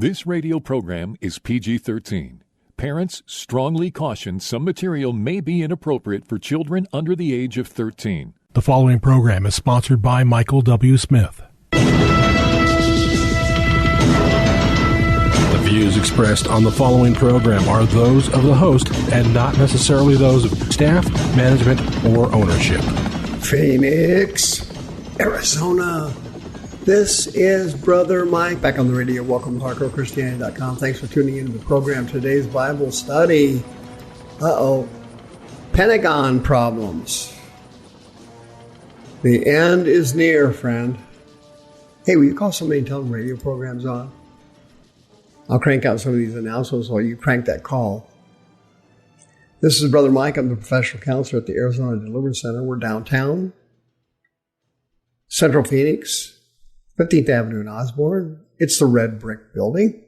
This radio program is PG-13. Parents strongly caution some material may be inappropriate for children under the age of 13. The following program is sponsored by Michael W. Smith. The views expressed on the following program are those of the host and not necessarily those of staff, management, or ownership. Phoenix, Arizona. This is Brother Mike back on the radio. Welcome to HardcoreChristianity.com. Thanks for tuning into the program. Today's Bible study. Pentagon problems. The end is near, friend. Hey, will you call somebody and tell them radio program's on? I'll crank out some of these announcements while you crank that call. This is Brother Mike. I'm the professional counselor at the Arizona Deliverance Center. We're downtown, Central Phoenix, 15th Avenue in Osborne. It's the red brick building.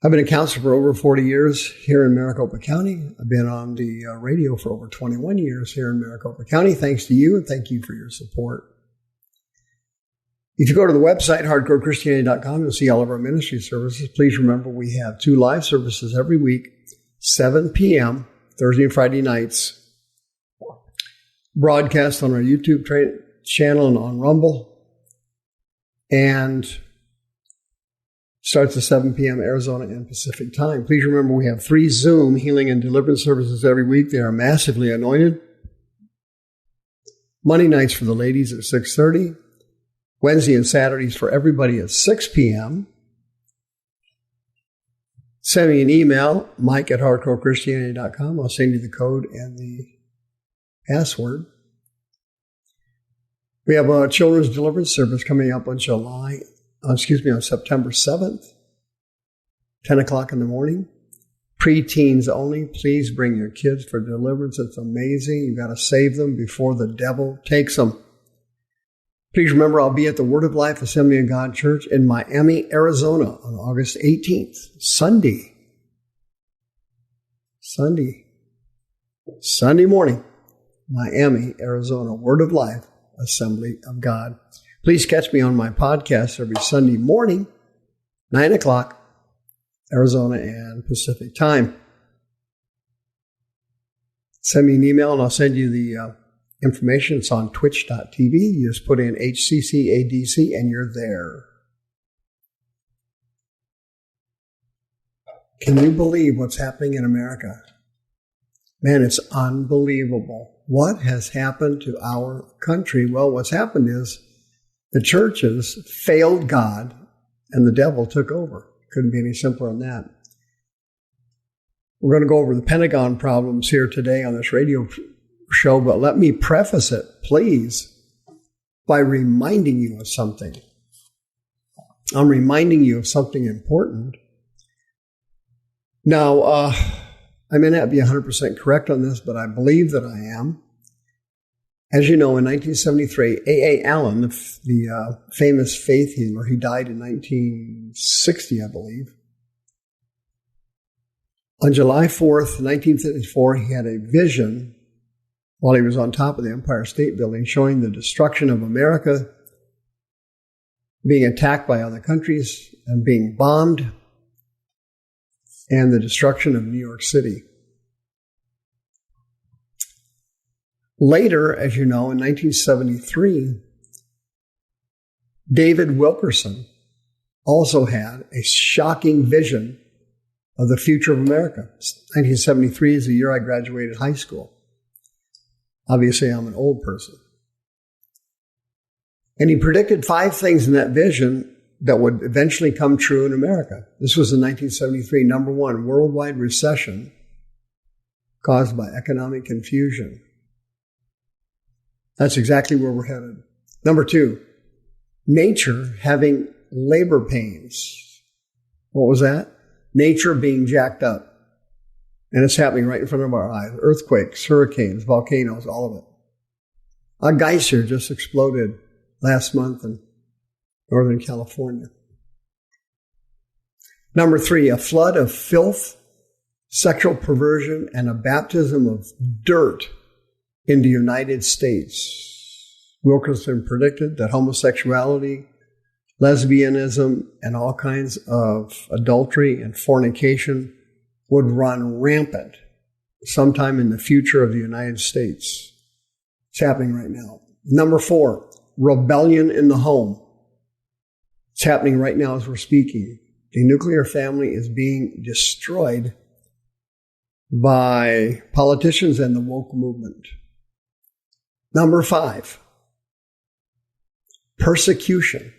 I've been a counselor for over 40 years here in Maricopa County. I've been on the radio for over 21 years here in Maricopa County. Thanks to you, and thank you for your support. If you go to the website, hardcorechristianity.com, you'll see all of our ministry services. Please remember we have 2 live services every week, 7 p.m., Thursday and Friday nights. Broadcast on our YouTube channel and on Rumble. And starts at 7 p.m. Arizona and Pacific time. Please remember we have 3 Zoom healing and deliverance services every week. They are massively anointed. Monday nights for the ladies at 6:30. Wednesday and Saturdays for everybody at 6 p.m. Send me an email, mike@hardcorechristianity.com. I'll send you the code and the password. We have a children's deliverance service coming up on on September 7th, 10 o'clock in the morning. Preteens only. Please bring your kids for deliverance. It's amazing. You've got to save them before the devil takes them. Please remember I'll be at the Word of Life Assembly of God Church in Miami, Arizona on August 18th, Sunday morning, Miami, Arizona, Word of Life Assembly of God. Please catch me on my podcast every Sunday morning, 9 o'clock, Arizona and Pacific time. Send me an email and I'll send you the information. It's on twitch.tv. You just put in HCCADC and you're there. Can you believe what's happening in America? Man, it's unbelievable. What has happened to our country? Well, what's happened is the churches failed God and the devil took over. Couldn't be any simpler than that. We're going to go over the Pentagon problems here today on this radio show, but let me preface it, please, by reminding you of something. I'm reminding you of something important. Now, I may not be 100% correct on this, but I believe that I am. As you know, in 1973, A.A. Allen, the famous faith healer, he died in 1960, I believe. On July 4th, 1954, he had a vision while he was on top of the Empire State Building showing the destruction of America, being attacked by other countries and being bombed, and the destruction of New York City. Later, as you know, in 1973, David Wilkerson also had a shocking vision of the future of America. 1973 is the year I graduated high school. Obviously, I'm an old person. And he predicted 5 things in that vision that would eventually come true in America. This was in 1973. Number 1, worldwide recession caused by economic confusion. That's exactly where we're headed. Number 2, nature having labor pains. What was that? Nature being jacked up. And it's happening right in front of our eyes. Earthquakes, hurricanes, volcanoes, all of it. A geyser just exploded last month in Northern California. Number 3, a flood of filth, sexual perversion, and a baptism of dirt in the United States. Wilkerson predicted that homosexuality, lesbianism, and all kinds of adultery and fornication would run rampant sometime in the future of the United States. It's happening right now. Number 4, rebellion in the home. It's happening right now as we're speaking. The nuclear family is being destroyed by politicians and the woke movement. Number 5, persecution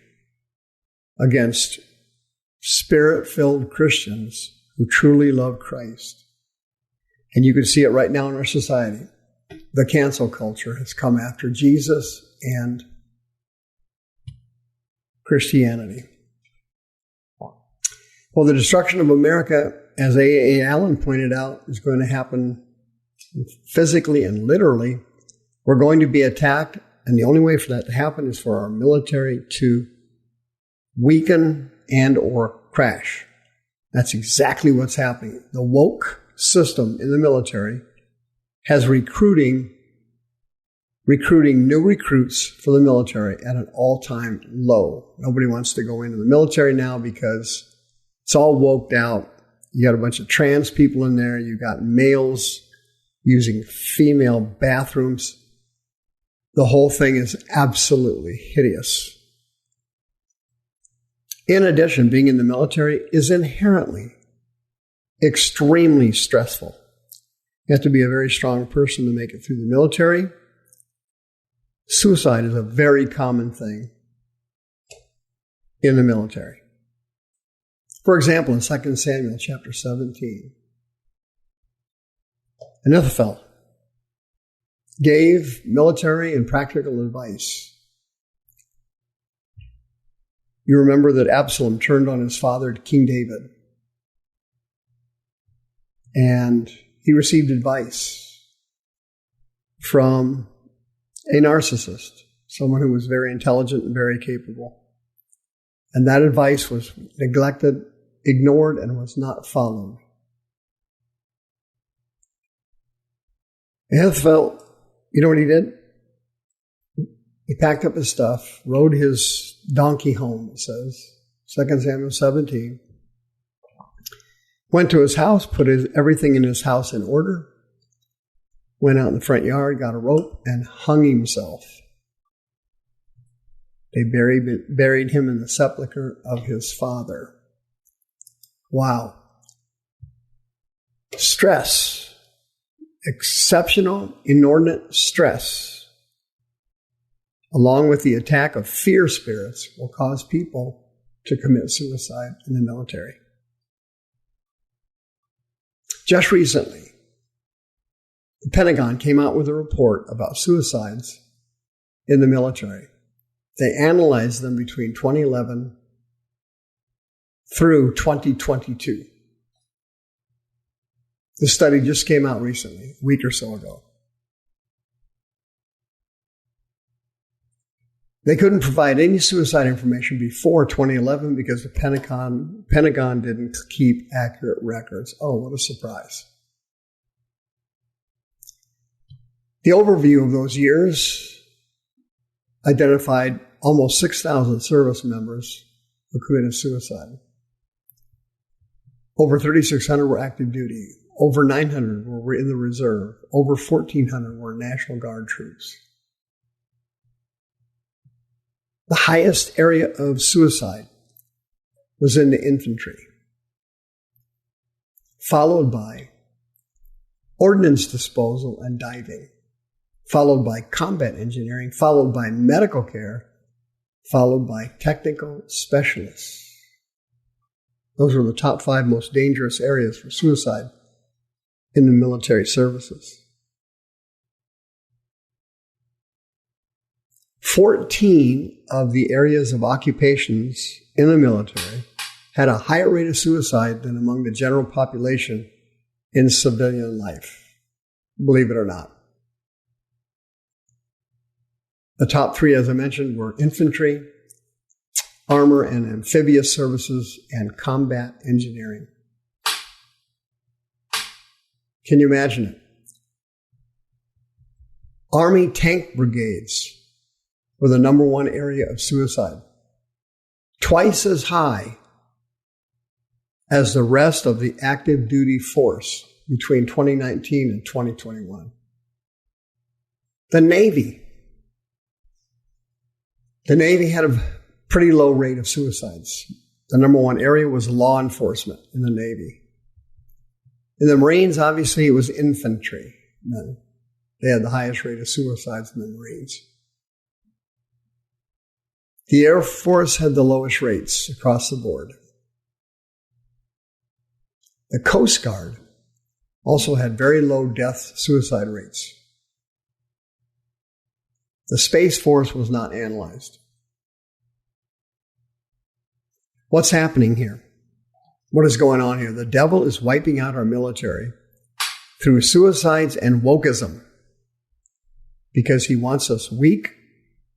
against Spirit-filled Christians who truly love Christ. And you can see it right now in our society. The cancel culture has come after Jesus and Christianity. Well, the destruction of America, as A.A. Allen pointed out, is going to happen physically and literally. We're going to be attacked, and the only way for that to happen is for our military to weaken and or crash. That's exactly what's happening. The woke system in the military has recruiting new recruits for the military at an all-time low. Nobody wants to go into the military now because it's all woked out. You got a bunch of trans people in there. You got males using female bathrooms. The whole thing is absolutely hideous. In addition, being in the military is inherently extremely stressful. You have to be a very strong person to make it through the military. Suicide is a very common thing in the military. For example, in 2 Samuel chapter 17, Ahithophel gave military and practical advice. You remember that Absalom turned on his father, King David, and he received advice from a narcissist, someone who was very intelligent and very capable. And that advice was neglected, ignored, and was not followed. Ahithophel, you know what he did? He packed up his stuff, rode his donkey home, it says, 2 Samuel 17. Went to his house, put everything in his house in order, went out in the front yard, got a rope, and hung himself. They buried him in the sepulcher of his father. Wow. Stress. Exceptional, inordinate stress, along with the attack of fear spirits, will cause people to commit suicide in the military. Just recently, the Pentagon came out with a report about suicides in the military. They analyzed them between 2011 through 2022. The study just came out recently, a week or so ago. They couldn't provide any suicide information before 2011 because the Pentagon didn't keep accurate records. Oh, what a surprise. The overview of those years identified almost 6,000 service members who committed suicide. Over 3,600 were active duty. Over 900 were in the reserve. Over 1,400 were National Guard troops. The highest area of suicide was in the infantry, followed by ordnance disposal and diving, followed by combat engineering, followed by medical care, followed by technical specialists. Those were the top 5 most dangerous areas for suicide in the military services. 14 of the areas of occupations in the military had a higher rate of suicide than among the general population in civilian life, believe it or not. The top 3, as I mentioned, were infantry, armor and amphibious services, and combat engineering. Can you imagine it? Army tank brigades were the number 1 area of suicide. twice as high as the rest of the active duty force between 2019 and 2021. The Navy had a pretty low rate of suicides. The number one area was law enforcement in the Navy. In the Marines, obviously, it was infantry. They had the highest rate of suicides in the Marines. The Air Force had the lowest rates across the board. The Coast Guard also had very low suicide rates. The Space Force was not analyzed. What's happening here? What is going on here? The devil is wiping out our military through suicides and wokeism because he wants us weak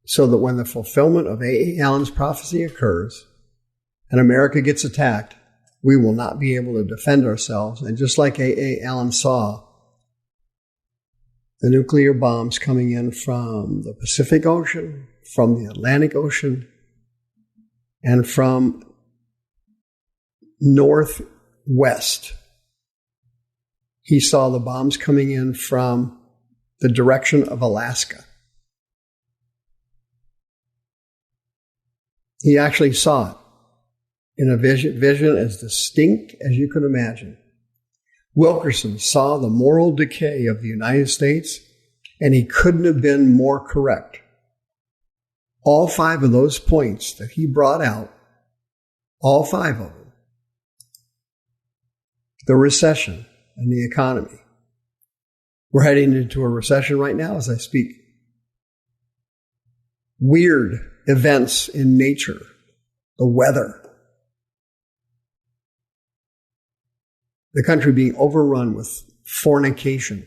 so that when the fulfillment of A.A. Allen's prophecy occurs and America gets attacked, we will not be able to defend ourselves. And just like A.A. Allen saw the nuclear bombs coming in from the Pacific Ocean, from the Atlantic Ocean, and from northwest, he saw the bombs coming in from the direction of Alaska. He actually saw it in a vision as distinct as you could imagine. Wilkerson saw the moral decay of the United States, and he couldn't have been more correct. All 5 of those points that he brought out, all 5 of them, the recession and the economy. We're heading into a recession right now as I speak. Weird events in nature, the weather, the country being overrun with fornication,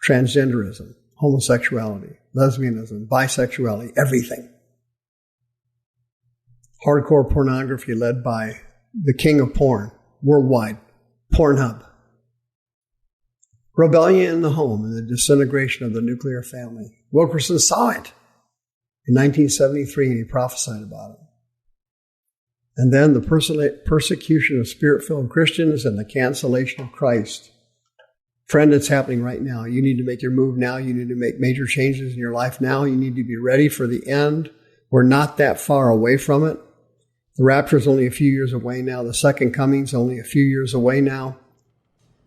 transgenderism, homosexuality, lesbianism, bisexuality, everything. Hardcore pornography led by the king of porn, worldwide, Pornhub. Rebellion in the home and the disintegration of the nuclear family. Wilkerson saw it in 1973 and he prophesied about it. And then the persecution of Spirit-filled Christians and the cancellation of Christ. Friend, it's happening right now. You need to make your move now. You need to make major changes in your life now. You need to be ready for the end. We're not that far away from it. The rapture is only a few years away now. The second coming is only a few years away now.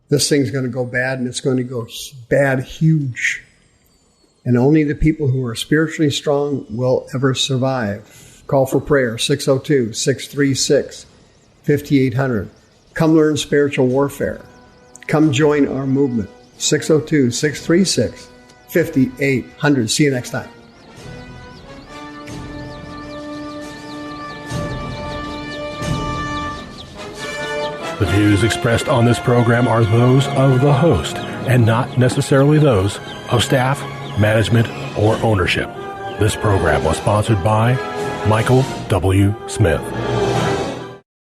This thing's going to go bad, and it's going to go bad huge. And only the people who are spiritually strong will ever survive. Call for prayer, 602-636-5800. Come learn spiritual warfare. Come join our movement, 602-636-5800. See you next time. The views expressed on this program are those of the host and not necessarily those of staff, management, or ownership. This program was sponsored by Michael W. Smith.